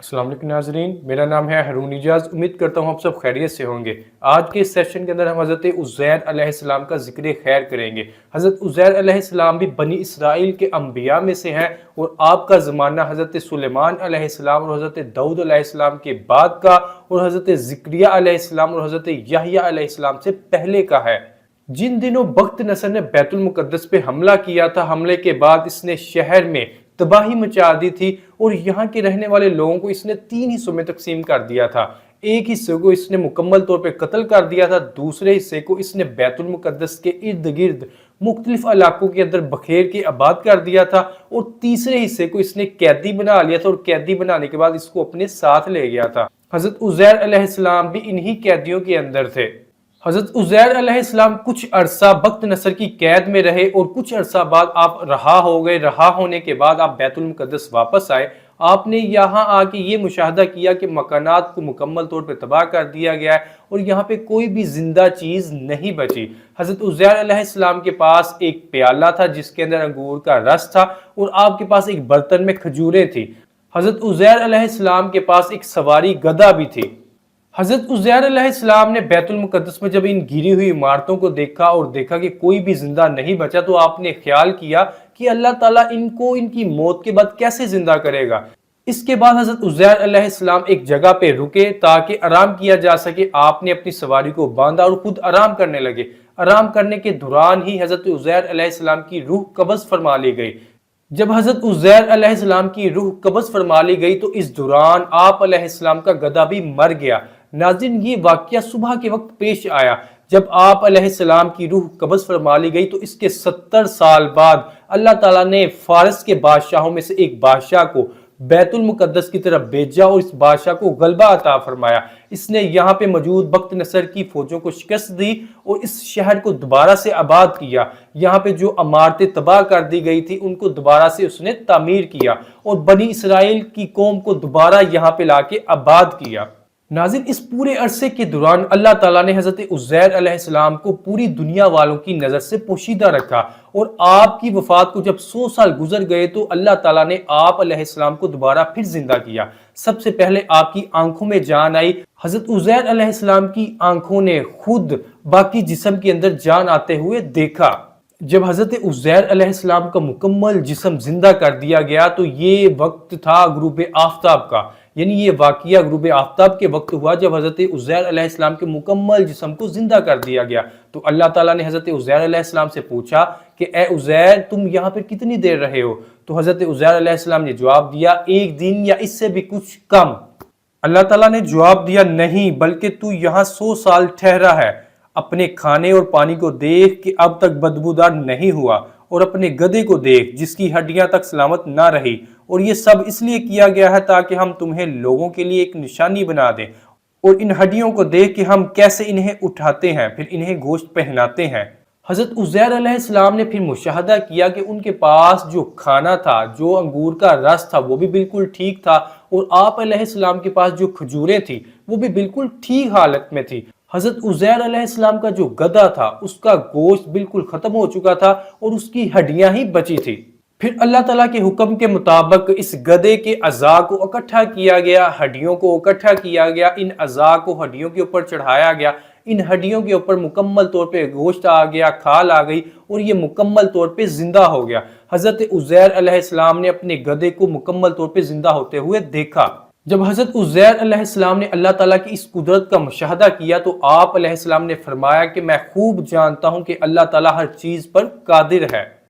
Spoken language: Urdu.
السلام علیکم ناظرین، میرا نام ہے ہارون اجاز۔ امید کرتا ہوں آپ سب خیریت سے ہوں گے۔ آج کے اس سیشن کے اندر ہم حضرت عزیر علیہ السلام کا ذکر خیر کریں گے۔ حضرت عزیر علیہ السلام بھی بنی اسرائیل کے انبیاء میں سے ہیں اور آپ کا زمانہ حضرت سلیمان علیہ السلام اور حضرت داؤد علیہ السلام کے بعد کا اور حضرت زکریا علیہ السلام اور حضرت یحییٰ علیہ السلام سے پہلے کا ہے۔ جن دنوں بخت نصر نے بیت المقدس پہ حملہ کیا تھا، حملے کے بعد اس نے شہر میں تباہی مچا دی تھی اور یہاں کے رہنے والے لوگوں کو اس نے 3 حصوں میں تقسیم کر دیا تھا۔ ایک حصے کو اس نے مکمل طور پہ قتل کر دیا تھا، دوسرے حصے کو اس نے بیت المقدس کے ارد گرد مختلف علاقوں کے اندر بکھیر کے آباد کر دیا تھا، اور تیسرے حصے کو اس نے قیدی بنا لیا تھا اور قیدی بنانے کے بعد اس کو اپنے ساتھ لے گیا تھا۔ حضرت عزیر علیہ السلام بھی انہی قیدیوں کے اندر تھے۔ حضرت عزیر علیہ السلام کچھ عرصہ بخت نصر کی قید میں رہے اور کچھ عرصہ بعد آپ رہا ہو گئے۔ رہا ہونے کے بعد آپ بیت المقدس واپس آئے۔ آپ نے یہاں آ کے یہ مشاہدہ کیا کہ مکانات کو مکمل طور پہ تباہ کر دیا گیا ہے اور یہاں پہ کوئی بھی زندہ چیز نہیں بچی۔ حضرت عزیر علیہ السلام کے پاس ایک پیالہ تھا جس کے اندر انگور کا رس تھا، اور آپ کے پاس ایک برتن میں کھجوریں تھی۔ حضرت عزیر علیہ السلام کے پاس ایک سواری گدھا بھی تھی۔ حضرت عزیر علیہ السلام نے بیت المقدس میں جب ان گری ہوئی عمارتوں کو دیکھا اور دیکھا کہ کوئی بھی زندہ نہیں بچا، تو آپ نے خیال کیا کہ اللہ تعالیٰ ان کو ان کی موت کے بعد کیسے زندہ کرے گا۔ اس کے بعد حضرت عزیر علیہ السلام ایک جگہ پہ رکے تاکہ آرام کیا جا سکے۔ آپ نے اپنی سواری کو باندھا اور خود آرام کرنے لگے۔ آرام کرنے کے دوران ہی حضرت عزیر علیہ السلام کی روح قبض فرما لی گئی۔ جب حضرت عزیر علیہ السلام کی روح قبض فرما لی گئی تو اس دوران آپ علیہ السلام کا گدھا بھی مر گیا۔ ناظرین، یہ واقعہ صبح کے وقت پیش آیا جب آپ علیہ السلام کی روح قبض فرما لی گئی، تو اس کے 70 سال بعد اللہ تعالیٰ نے فارس کے بادشاہوں میں سے ایک بادشاہ کو بیت المقدس کی طرف بھیجا اور اس بادشاہ کو غلبہ عطا فرمایا۔ اس نے یہاں پہ موجود بخت نصر کی فوجوں کو شکست دی اور اس شہر کو دوبارہ سے آباد کیا۔ یہاں پہ جو عمارتیں تباہ کر دی گئی تھی ان کو دوبارہ سے اس نے تعمیر کیا اور بنی اسرائیل کی قوم کو دوبارہ یہاں پہ لا کے آباد کیا۔ ناظرین، اس پورے عرصے کے دوران اللہ تعالیٰ نے حضرت عزیر علیہ السلام کو پوری دنیا والوں کی نظر سے پوشیدہ رکھا، اور آپ کی وفات کو جب 100 سال گزر گئے تو اللہ تعالیٰ نے آپ علیہ السلام کو دوبارہ پھر زندہ کیا۔ سب سے پہلے آپ کی آنکھوں میں جان آئی۔ حضرت عزیر علیہ السلام کی آنکھوں نے خود باقی جسم کے اندر جان آتے ہوئے دیکھا۔ جب حضرت عزیر علیہ السلام کا مکمل جسم زندہ کر دیا گیا تو یہ وقت تھا غروب آفتاب کا، یعنی یہ واقعہ غروب آفتاب کے وقت ہوا جب حضرت عزیر علیہ السلام کے مکمل جسم کو زندہ کر دیا گیا۔ تو اللہ تعالیٰ نے حضرت عزیر علیہ السلام سے پوچھا کہ اے عزیر، تم یہاں پر کتنی دیر رہے ہو؟ تو حضرت عزیر علیہ السلام نے جواب دیا، 1 دن یا اس سے بھی کچھ کم۔ اللہ تعالیٰ نے جواب دیا، نہیں، بلکہ تو یہاں 100 سال ٹھہرا ہے۔ اپنے کھانے اور پانی کو دیکھ کہ اب تک بدبودار نہیں ہوا، اور اپنے گدھے کو دیکھ جس کی ہڈیاں تک سلامت نہ رہی، اور یہ سب اس لیے کیا گیا ہے تاکہ ہم تمہیں لوگوں کے لیے ایک نشانی بنا دیں، اور ان ہڈیوں کو دیکھ کہ ہم کیسے انہیں اٹھاتے ہیں پھر انہیں گوشت پہناتے ہیں۔ حضرت عزیر علیہ السلام نے پھر مشاہدہ کیا کہ ان کے پاس جو کھانا تھا، جو انگور کا رس تھا، وہ بھی بالکل ٹھیک تھا، اور آپ علیہ السلام کے پاس جو کھجوریں تھیں وہ بھی بالکل ٹھیک حالت میں تھی۔ حضرت عزیر علیہ السلام کا جو گدھا تھا اس کا گوشت بالکل ختم ہو چکا تھا اور اس کی ہڈیاں ہی بچی تھی۔ پھر اللہ تعالیٰ کے حکم کے مطابق اس گدھے کے اعضاء کو اکٹھا کیا گیا، ہڈیوں کو اکٹھا کیا گیا، ان اعضاء کو ہڈیوں کے اوپر چڑھایا گیا، ان ہڈیوں کے اوپر مکمل طور پہ گوشت آ گیا، کھال آ گئی، اور یہ مکمل طور پہ زندہ ہو گیا۔ حضرت عزیر علیہ السلام نے اپنے گدھے کو مکمل طور پہ زندہ ہوتے ہوئے دیکھا۔ جب حضرت عزیر علیہ السلام نے اللہ تعالیٰ کی اس قدرت کا مشاہدہ کیا تو آپ علیہ السلام نے فرمایا کہ میں خوب جانتا ہوں کہ اللہ تعالیٰ ہر چیز پر قادر ہے۔